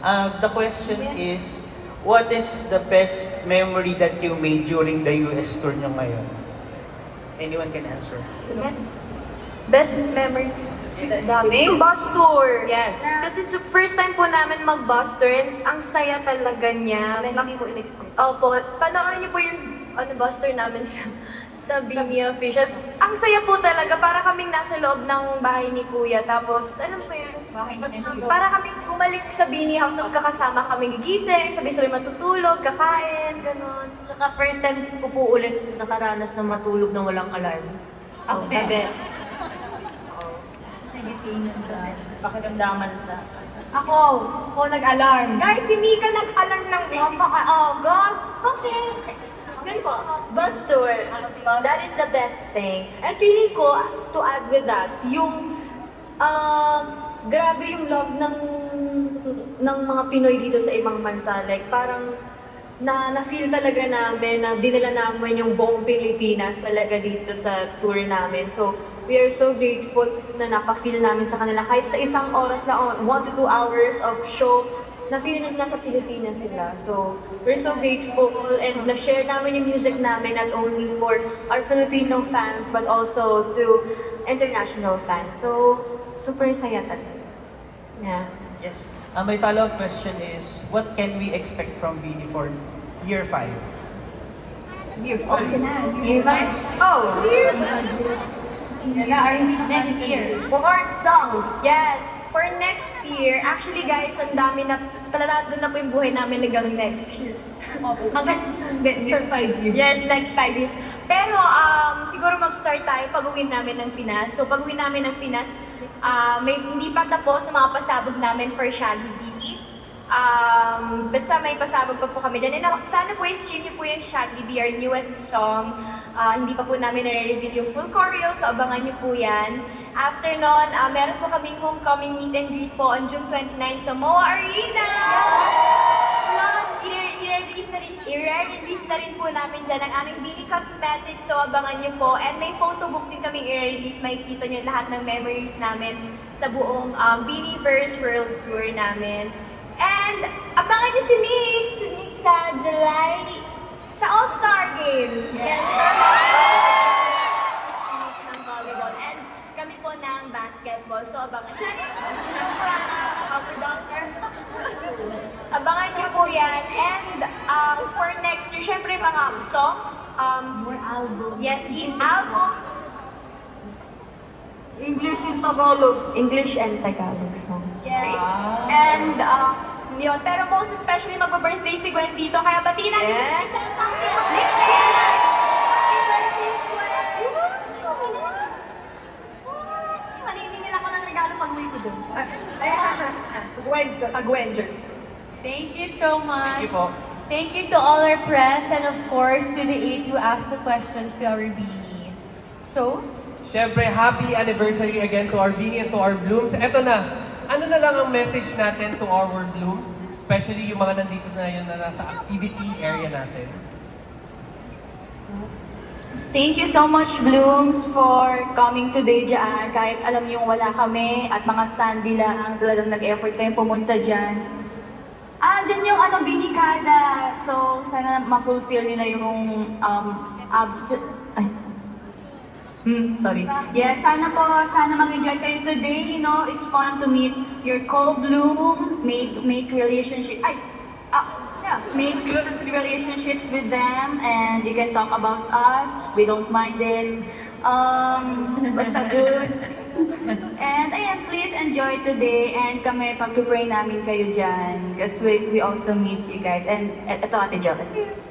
The question is, what is the best memory that you made during the US tour nyo ngayon? Anyone can answer. Best memory. Dami. Bus tour. Yes. Kasi first time po namin mag-bus tour, and ang saya talaga niya. Hindi ko in-expect. Opo, panoorin niyo po yung bus tour namin sa Bini Official. Ang saya po talaga, para kaming nasa loob ng bahay ni Kuya. Tapos, alam mo yun, para kaming bumalik sa Bini House, nagkakasama kaming gigising, sabay-sabay matutulog, kakain, gano'n. Saka first time ko po ulit nakaranas na matulog na walang alarm. Ako the din. best. Kasi gisingan ka, pakiramdaman ka. Ako nag-alarm. Guys, si Mika nag-alarm ng napaka-aga. Okay. Ganun po, bus tour, that is the best thing. And feeling ko, to add with that, yung, grabe yung love ng mga Pinoy dito sa ibang bansa. Like, parang, na-feel talaga namin na dinala namin yung buong Pilipinas talaga dito sa tour namin. So, we are so grateful na napafeel namin sa kanila. Kahit sa isang oras na, 1 to 2 hours of show, na-feel nila sa Pilipinas sila. So, we're so grateful and na-share namin yung music namin not only for our Filipino fans but also to international fans. So, super saya talaga. Yeah. Yes. My follow-up question is, what can we expect from Bini for year 5? Year 5? Oh! Next year. More songs. Yes, for next year. Actually guys, ang dami na, doon na po yung buhay namin na gano'n next year. Hanggang next 5 years. Yes, next 5 years. Pero siguro mag-start tayo pag-uwi namin ng Pinas. So pag-uwi namin ng Pinas, hindi pa tapos sa mga pasabog namin for Shaggy D. Basta may pasabog pa po kami dyan. And sana po i-stream niyo po yung Shaggy D, our newest song. Hindi pa po namin nare-reveal yung full choreo, so abangan niyo po yan. After nun, meron po kaming homecoming meet and greet po on June 29 sa MOA Arena! Plus, i-release na rin po namin dyan ang aming Bini Cosmetics, so abangan niyo po. And may photo book din kaming i-release, makikita niyo lahat ng memories namin sa buong Biniverse World Tour namin. And abangan niyo si Nix sa July sa All-Star Games. Yes. Ng volleyball. And kami po ng basketball. So abangan niyo. Abangan niyo po yan. And for next year, syempre mga songs. More albums. Yes, albums. English and Tagalog. English and Tagalog songs. Yes. And yun, pero most especially magpa-birthday si Gwen dito, kaya batiin natin siya ng isang next year! Happy birthday, Gwen! Maniningil ako ng regalo pag uwi ko doon. Agwengers. Thank you so much. Thank you po. Thank you to all our press and of course to the 8 who asked the questions to our Beanies. So, Siyempre, happy anniversary again to our Bini and to our Blooms. Eto na, ano na lang ang message natin to our Blooms, especially yung mga nandito na yun na nasa activity area natin. Thank you so much, Blooms, for coming today dyan. Kahit alam niyong wala kami at mga standee lang, talagang nag-effort kayong pumunta dyan. Dyan yung Binikada. So, sana ma-fulfill nila yung sorry. Yes, sana mag-enjoy kayo today. You know, it's fun to meet your co-bloom, make relationship. Make good relationships with them, and you can talk about us. We don't mind it. Basta good. And ayan, please enjoy today. And kami, pag-pray namin kayo dyan. Because we also miss you guys. And ito, Ate Jo.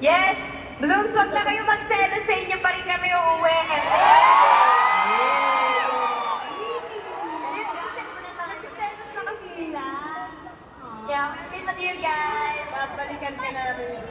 Yes! Blooms, wag na kayo magselos, sa inyo pa rin kami uuwi. Nagsiselos na kasi sila. Yeah, we miss you guys. Balikan ka na rin.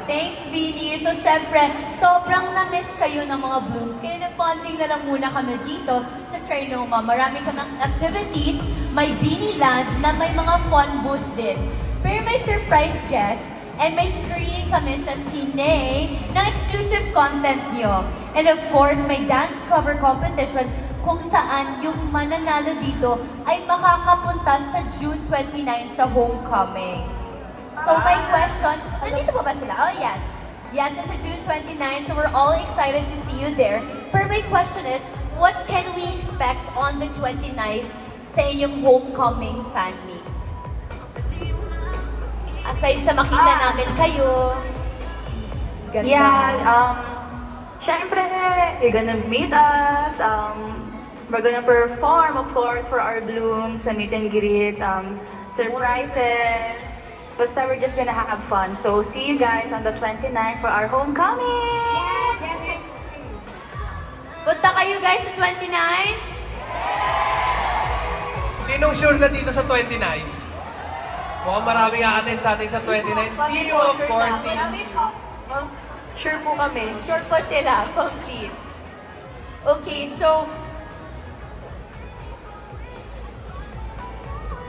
thanks Beanie. So syempre, sobrang na-miss kayo ng mga Blooms. Kaya nag-bonding na lang muna kami dito sa Trinoma. Marami kaming activities, may Beanie Land na may mga fun booth din. Pero may surprise guest and may screening kami sa Cine ng exclusive content nyo. And of course, may dance cover competition kung saan yung mananalo dito ay makakapunta sa June 29 sa homecoming. So my question, nandito pa ba sila? Oh yes. Yes, it's sa June 29, so we're all excited to see you there. But my question is, what can we expect on the 29th sa inyong homecoming fan meet? Aside sa makita namin kayo. Ganda. Yeah, syempre, you're gonna meet us. We're gonna perform, of course, for our blooms, sa meet and greet, surprises. Basta we're just gonna have fun. So, see you guys on the 29th for our homecoming! Punta kayo guys sa 29? Sinong sure na dito sa 29? Mukhang maraming aatin sa atin sa 29. See you, of course. See you. Sure po kami. Sure po sila, complete. Okay, so,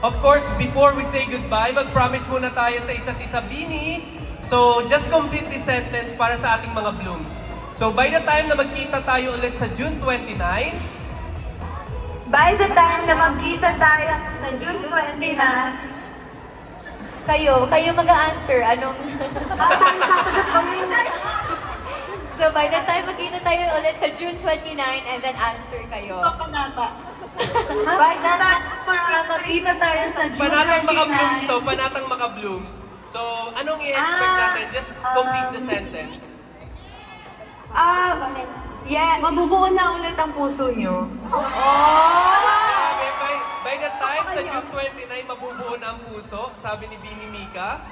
Of course, before we say goodbye, mag-promise muna tayo sa isa't isa, Bini. So, just complete this sentence para sa ating mga blooms. So, by the time na magkita tayo ulit sa June 29, By the time na magkita tayo sa June 29, kayo mag-a-answer. Anong... So, by the time magkita tayo ulit sa June 29 and then answer kayo. by the time magkita tayo sa June 29, panatang mga blooms to, panatang mga blooms. So, anong i-expect natin? Just complete the sentence. yeah, mabubuo na ulit ang puso nyo. Sabi, by the time sa June 29, mabubuo na ang puso, sabi ni Bini Mika.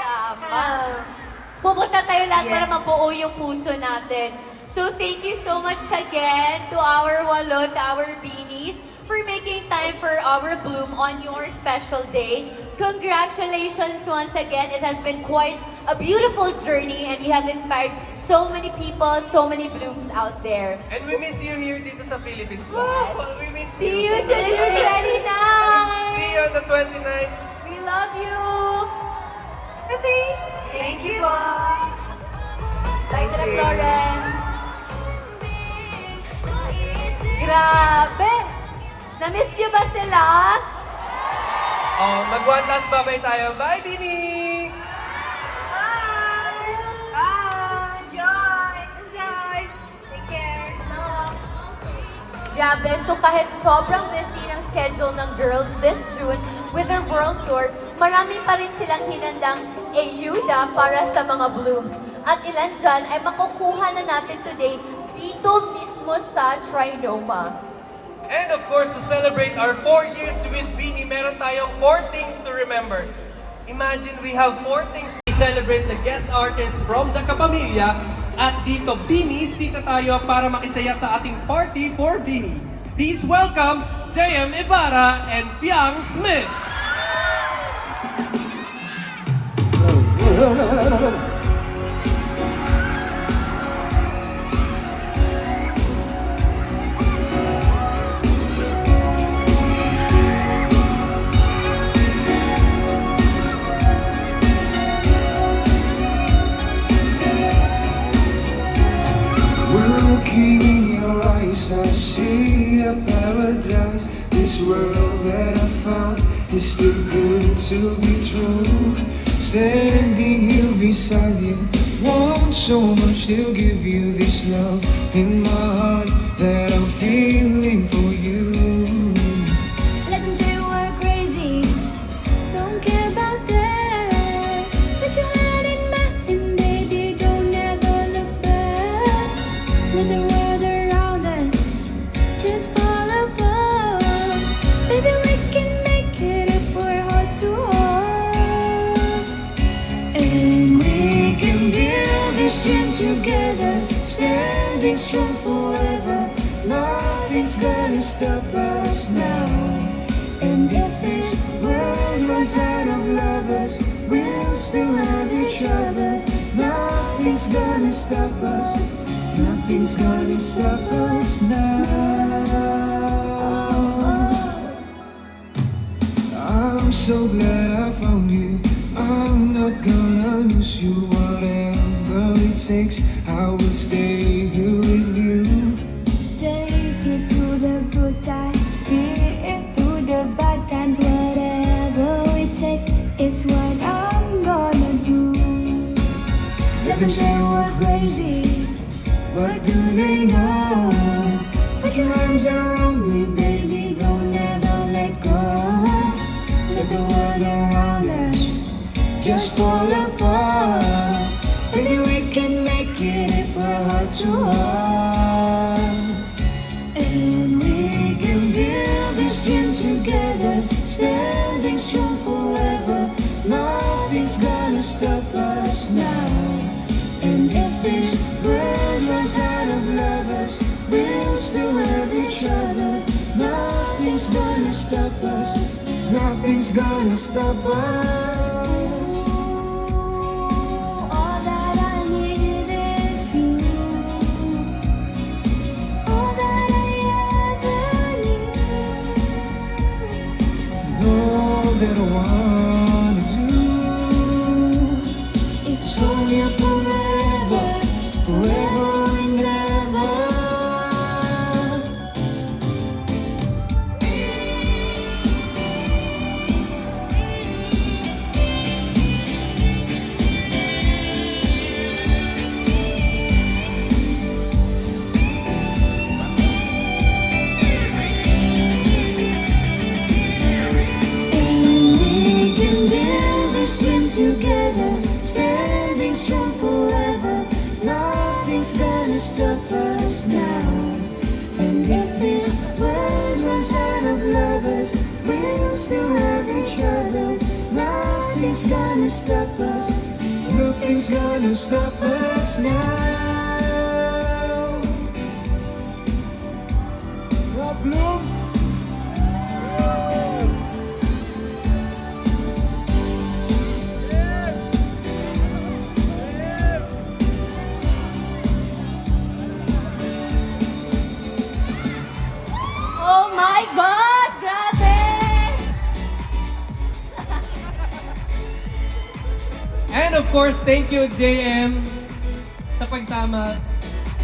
Tama. Pupunta tayo lahat para mabuo yung puso natin. So thank you so much again to our Walo, to our Beanies, for making time for our bloom on your special day. Congratulations once again. It has been quite a beautiful journey and you have inspired so many people, so many blooms out there. And we miss you here dito sa Philippines. Yes. We miss See you sa June 29! See you on the 29th. We love you! Thank you po. Bye, Tara Floren! Grabe! Na-miss niyo ba sila? Oh, mag-one last babay tayo. Bye, Bini! Enjoy! Take care. Grabe, so kahit sobrang busy ng schedule ng girls this June with their world tour, marami pa rin silang hinandang ayuda para sa mga blooms. At ilan dyan ay makukuha na natin today dito mismo sa Trinoma. And of course, to celebrate our 4 years with Bini, meron tayong 4 things to remember. Imagine we have 4 things to celebrate the guest artists from the Kapamilya. At dito, Bini, sita tayo para makisaya sa ating party for Bini. Please welcome JM Ibarra and Fiang Smith. Looking in your eyes, I see a paradise. This world that I found is too good to be true. Standing here beside you, want so much to give you this love in my heart that I'm feeling for you. Let them say we're crazy, don't care about that. Put your head in mine and baby, don't ever look back. Let the world around us just fall apart. Baby, we can make it if we're heart to heart. And we can build this dream together, standing strong forever. Nothing's gonna stop us now. And if this world runs out of lovers, we'll still have each other. Nothing's gonna stop us. Nothing's gonna stop us now. I'm so glad I found you. I'm not gonna lose you. Whatever it takes, I will stay here with you. Take it to the Let them say we're crazy. What do they know? Put your arms around me, baby, don't ever let go. Let the world around us just fall apart. Maybe we can make it if we're heart to heart. And we can build this dream together, standing strong forever. Nothing's gonna stop us now. And if this world runs out of lovers, we'll still have each other. Nothing's gonna stop us. Nothing's gonna stop us. All that I need is you. All that I ever need. All that I wanna do Is hold you forever, forever and ever. And we can build this dream together, standing strong forever. Nothing's gonna stop us now. And if this world runs out of lovers, we'll still have each other. Nothing's gonna stop us. Nothing's gonna stop us now. Rock Blooms. Oh my gosh! Grabe! And of course, thank you JM sa pagsama.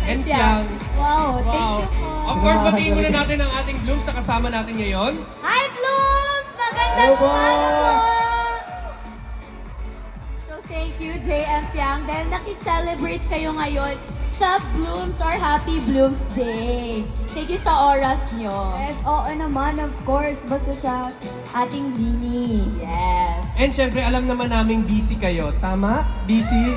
And Piang. Piang. Wow, thank Wow. you po. Of course, batiin muna natin ang ating blooms na kasama natin ngayon. Hi, Blooms! Magandang umaga po! So thank you, JM Piang, dahil nakiselebrate kayo ngayon sa Blooms or Happy Blooms Day. Thank you sa oras nyo. Yes, oo naman, of course. Basta sa ating Bini. Yes. And syempre, alam naman naming busy kayo. Tama? Busy?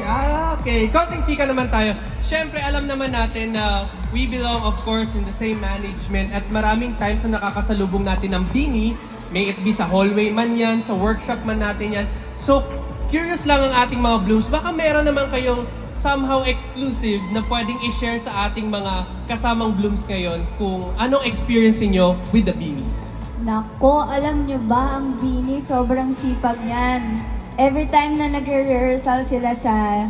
Okay. Konting chika naman tayo. Syempre, alam naman natin na we belong, of course, in the same management. At maraming times na nakakasalubong natin ng Bini, may it be sa hallway man yan, sa workshop man natin yan. So, curious lang ang ating mga blooms. Baka meron naman kayong somehow exclusive na pwedeng i-share sa ating mga kasamang blooms ngayon kung anong experience niyo with the Beanies. Nako, alam nyo ba, ang Bini, sobrang sipag niyan. Every time na nagre-rehearsal sila sa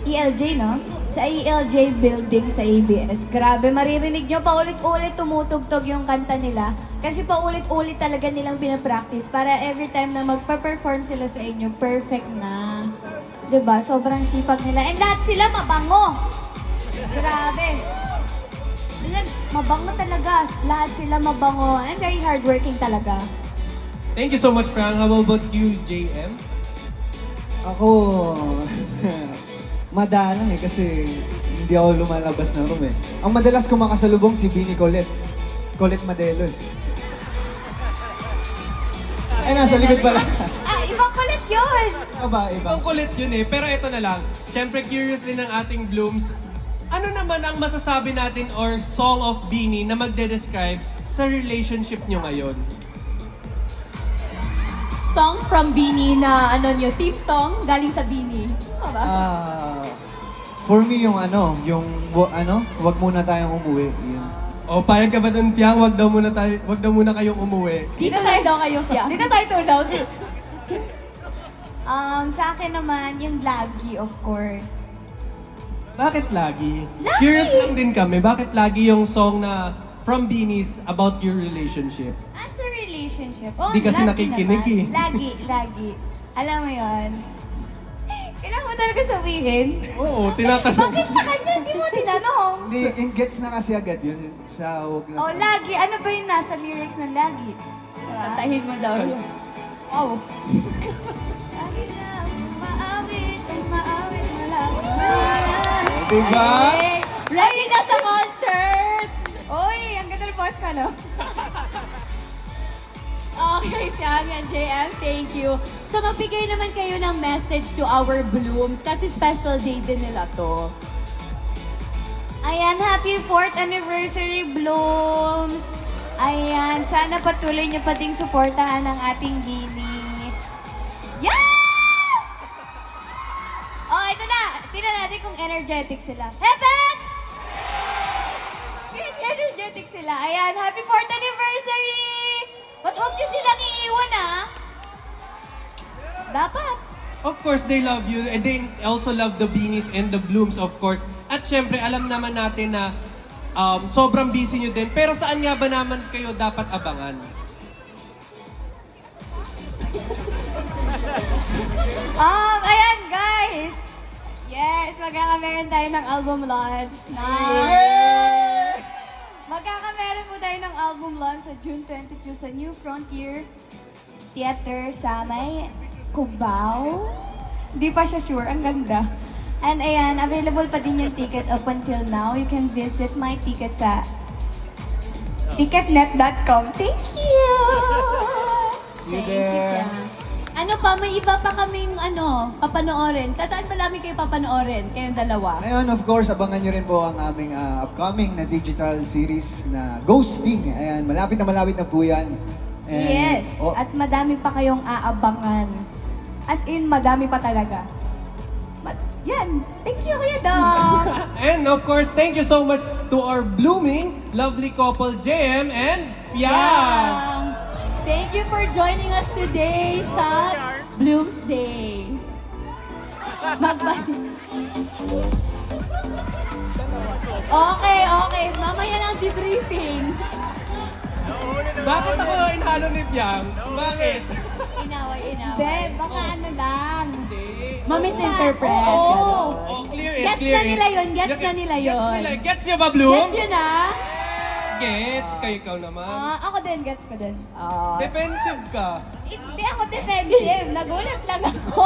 ELJ, no? Sa ELJ building sa ABS. Grabe, maririnig nyo, paulit-ulit tumutugtog yung kanta nila. Kasi paulit-ulit talaga nilang pinapractice para every time na magpa-perform sila sa inyo, perfect na. 'Di ba? Sobrang sipag nila. And lahat sila mabango. Grabe. Ayan, mabango talaga. Lahat sila mabango. And very hardworking talaga. Thank you so much, Frank. How about you, JM? Ako, madalang kasi hindi ako lumalabas ng room eh. Ang madalas ko makasalubong si Bini Colette. Colette Madelo eh. Ay, nasa likod pala. Ibang kulit yun! Ano ba, iba? Ibang kulit yun eh. Pero ito na lang. Siyempre, curious din ang ating blooms. Ano naman ang masasabi natin or song of Beanie na magde-describe sa relationship nyo ngayon? Song from Beanie na ano nyo, theme song galing sa Beanie. Ano ba? For me yung wag muna tayong umuwi. Yun. O, payag ka ba dun, Piang? Wag daw muna kayong umuwi. Dito lang daw kayo, Pia. Dito tayo tulog. Sa akin naman, yung lagi, of course. Bakit lagi? Curious lang din kami. Bakit lagi yung song na from Beanies about your relationship? As a relationship, Di kasi lagi nakikinig naman. eh. Lagi. Alam mo yon. Kailangan mo talaga sabihin. Oo, tinatanong. Bakit sa kanya hindi mo tinanong? Hindi, gets na kasi agad yun. Sa wag na. Lagi. Ano ba yung nasa lyrics ng lagi? Kantahin mo daw yun. Wow. Lagi na maawit ang Diba? Ay, ready na sa concert! Uy, ang ganda ng boss ka, no? Okay, Piang and JM, thank you. So magbigay naman kayo ng message to our Blooms kasi special day din nila to. Ayan, happy 4th anniversary, Blooms! Ayan, sana patuloy niyo pa ding suportahan ang ating Bini. Yeah! Oh, ito na! Tingnan natin kung energetic sila. Heaven! Energetic sila. Ayan, happy 4th anniversary! Ba't huwag niyo silang iiwan, ah? Dapat. Of course, they love you and they also love the Beanies and the Blooms, of course. At syempre, alam naman natin na sobrang busy nyo din. Pero saan nga ba naman kayo dapat abangan? Ayan, guys! Yes, magkakameron tayo ng album launch. Magkakameron po tayo ng album launch sa June 22 sa New Frontier Theater sa may Cubao. Di pa siya sure, ang ganda. And ayan, available pa din yung ticket up until now. You can visit my ticket sa ticketnet.com. Thank you! See you Thank you, there. Piang. Ano pa, may iba pa kaming papanoorin. Saan ba namin kayo papanoorin? Kayong dalawa. Ngayon, of course, abangan nyo rin po ang aming upcoming na digital series na Ghosting. Ayan, malapit na po yan. And, Yes, oh, at madami pa kayong aabangan. As in, madami pa talaga. Yan, thank you, Kuya Dong! And of course, thank you so much to our blooming, lovely couple, JM and Piang! Thank you for joining us today sa Blooms Day. Okay. Mamaya lang debriefing. Bakit ako inhalo ni Piang? Bakit? Inaway. Hindi, baka ano lang. Hindi. Ma-misinterpret. Oh, clear it, Gets clear na it. nila yun, gets na nila yun. Gets nyo ba, Bloom? Gets yun ah? Gets, kayo ikaw naman. Ako din, gets ko din. Defensive ka. Hindi ako defensive, nagulat lang ako.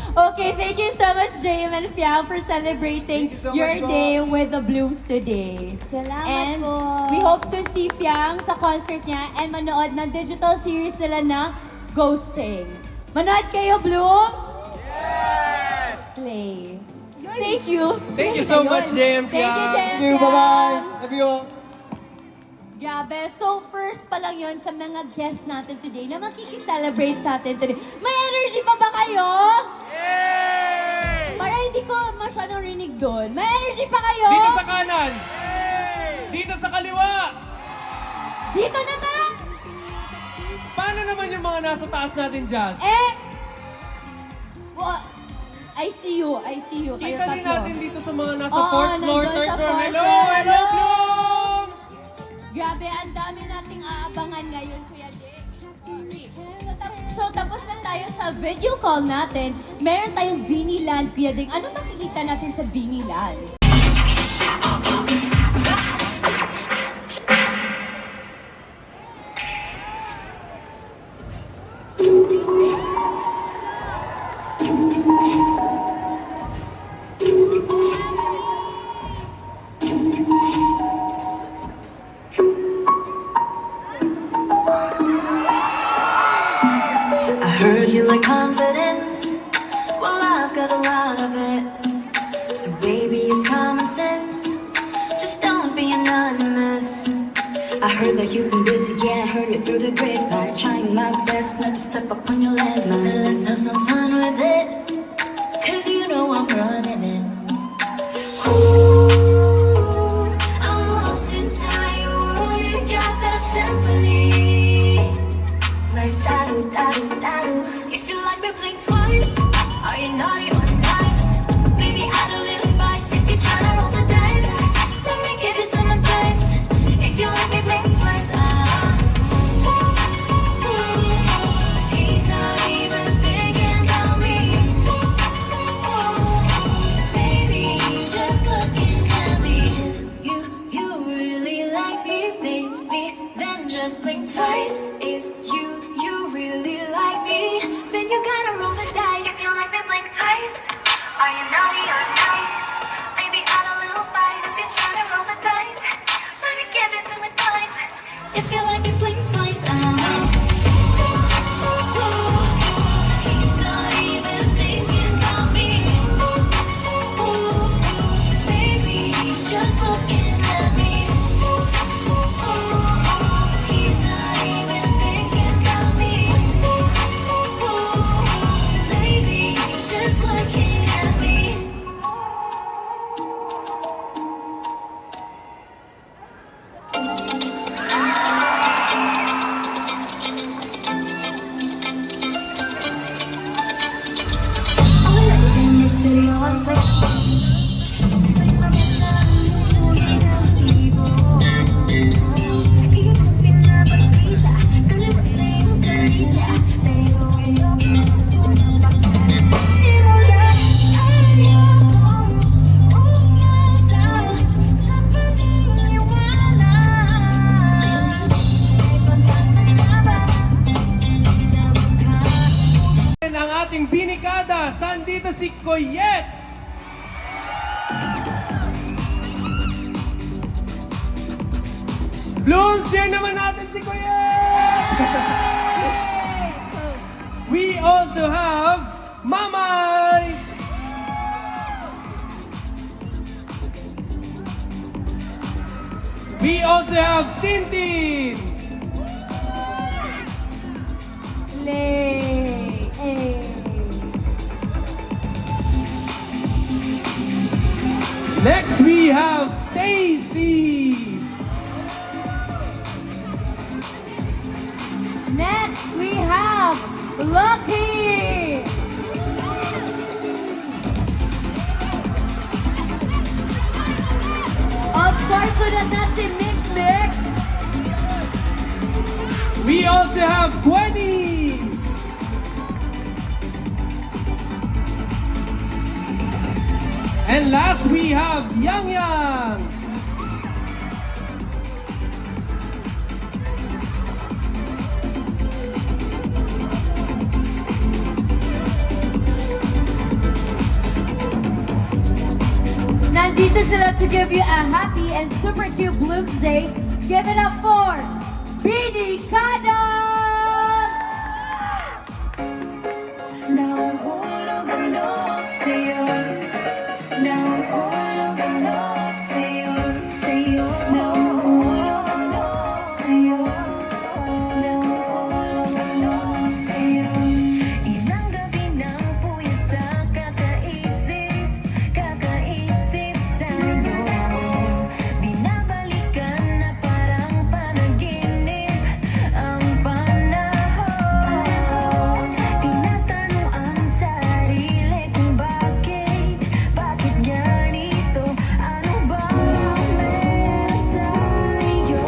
Okay, thank you so much, JM and Piang, for celebrating Thank you so your much po. day with the Blooms today. Salamat And po. we hope to see Piang sa concert niya and manood ng digital series nila na Ghosting. Manood kayo, Blooms? Yes! Slay. Thank you. Thank you so much, JM Thank you, Piang. JM thank you, bye-bye. Love you all. Grabe. So, first pa lang yun sa mga guests natin today na makikiselebrate sa atin today. May energy pa ba kayo? Yay! Para hindi ko masyadong rinig doon. May energy pa kayo? Dito sa kanan. Dito sa kaliwa. Dito naman! Paano naman yung mga nasa taas natin, Jazz? I see you. Kayo Kita din tatlo. natin dito sa mga nasa Oo, 4th floor, nandun 3rd sa floor. 4th Hello, floor. hello, Blooms! Grabe, ang dami nating aabangan ngayon, Kuya Dick. Okay. So, tapos na tayo sa video call natin. Meron tayong Beanie Land, Kuya Dick. Ano makikita natin sa Beanie Land? I heard you like confidence. Well, I've got a lot of it. So baby, it's common sense. Just don't be anonymous. I heard that you've been busy, yeah, I heard it through the grapevine. Trying my best not to step up on your landmine. Let's have some fun with it. Cause you know I'm running it. Ooh, I'm lost inside your world. You got that symphony. Like da-do. If you like me, blink twice. Are you naughty or nice? Maybe add a little spice. If you're trying to roll the dice, let me give you some advice. If you like me, blink twice. He's not even thinking about me. Baby, he's just looking at me. If you really like me, baby, then just blink twice. If you really like me, then you gotta roll the dice. If you like me, blink twice. Are you naughty or nice? It feel like you blink twice. He's not even thinking about me. Maybe he's just looking at me. He's not even thinking about me. Maybe he's just looking at me. Ay, misteryoso. May magandang hulugan ng tibo. Ikot pinapakita, dalawa sa iyong salita. Pero ayoko ng pagkasimula. Ayokong umasa sa paniniwala. May pag-asa na ba na magkakaroon? Ang ating binikada, saan dito si Koyet? Blooms, share naman natin si Koyet! We also have Mamay! We also have Tintin! Slay! Hey! Next we have Daisy! Next, we have Lucky! Of course, sunod na si Mick Mick. We also have Gwenny! And last we have Yang Yang! Nandito sila to give you a happy and super cute Blooms Day. Give it up for Binikada! Nahuhulog ang loob sa'yo. Nahuhulog ang loob sa'yo. Nahuhulog ang loob sa'yo. Nahuhulog ang loob sa'yo. Ilang gabi nang puyat sa kakaisip sa'yo. Binabalikan na parang panaginip ang panahon. Tinatanong ang sarili kung bakit ganito? Ano ba ang meron sa'yo?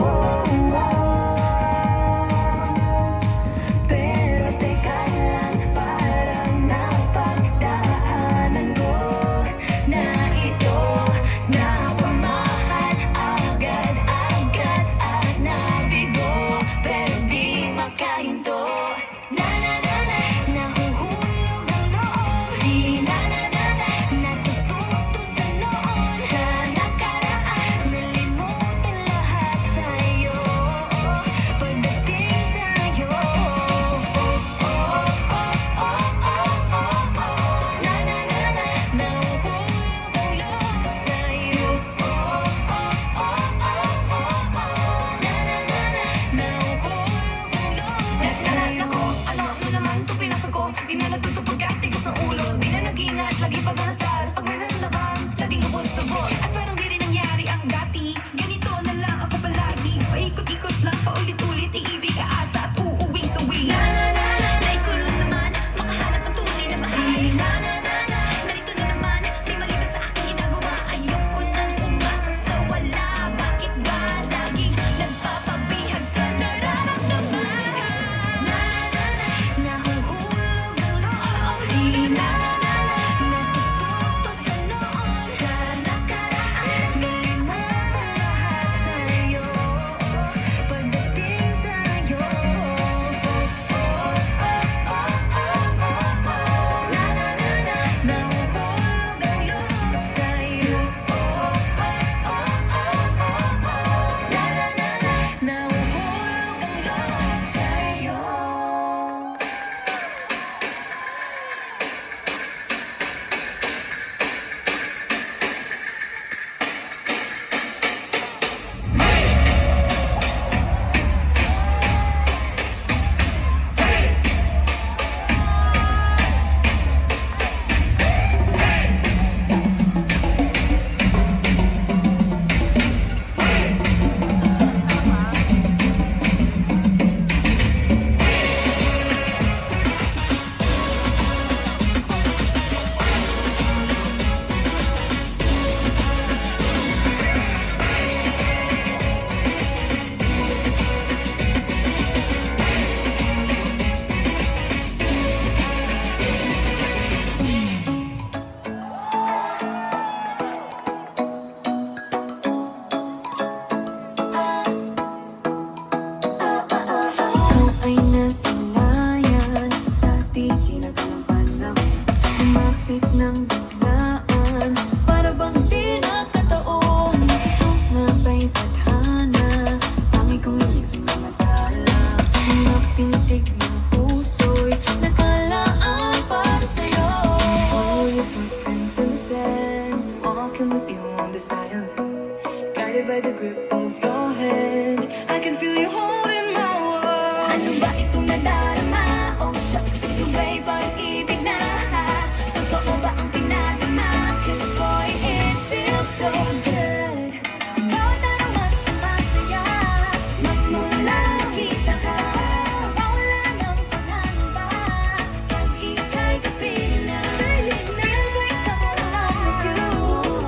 be holding my world. Ano ba itong nadarama? Oh, shucks, sige way, pag-ibig na. Totoo ba ang pinadama? 'Cause boy, it feels so good. Bawat araw mas masaya, magmula kita ka. Wala ng pangamba, pag ika'y kapiling na. Feel like someone like you,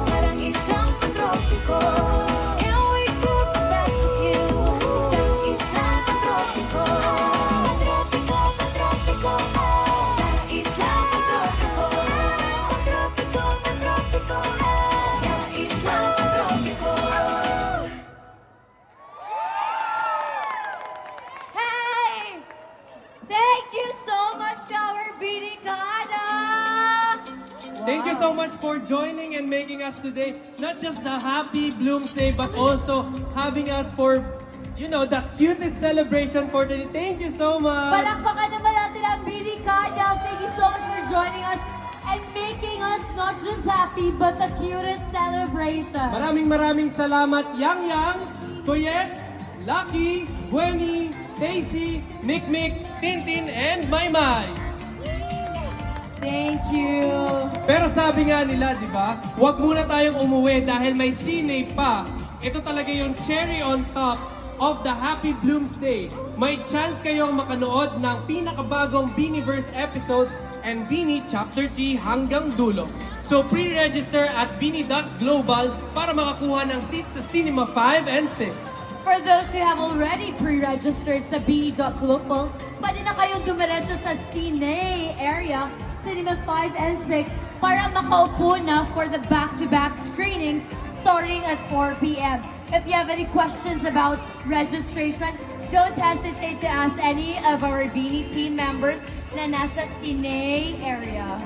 parang isang pantropiko. Can't wait to go back with you, sa islang pantropiko. Pantropiko, pantropiko, sa islang pantropiko. Pantropiko, pantropiko, sa islang pantropiko. Hey! Thank you so much to our Binicada! Thank you so much for joining and making us today not just a happy Bloomsday, but also having us for, you know, the cutest celebration for today. Thank you so much. Palakpakan naman natin ang Binicada. Thank you so much for joining us and making us not just happy, but the cutest celebration. Maraming salamat, Yang Yang, Koyet, Lucky, Bueni, Daisy, Mikmik, Tintin, and Maymay. Thank you. Pero sabi nga nila, di ba, huwag muna tayong umuwi dahil may CNA pa. Ito talaga yung cherry on top of the Happy Bloomsday. May chance kayong makanood ng pinakabagong Beanieverse episodes and Beanie Chapter 3 hanggang dulo. So pre-register at beanie.global para makakuha ng seat sa Cinema 5 and 6. For those who have already pre-registered sa Beanie.Global, pwede na kayong dumiretso sa Cine area, Cinema 5 and 6, para makaupo na for the back-to-back screenings starting at 4 p.m. If you have any questions about registration, don't hesitate to ask any of our Beanie team members na nasa Cine area.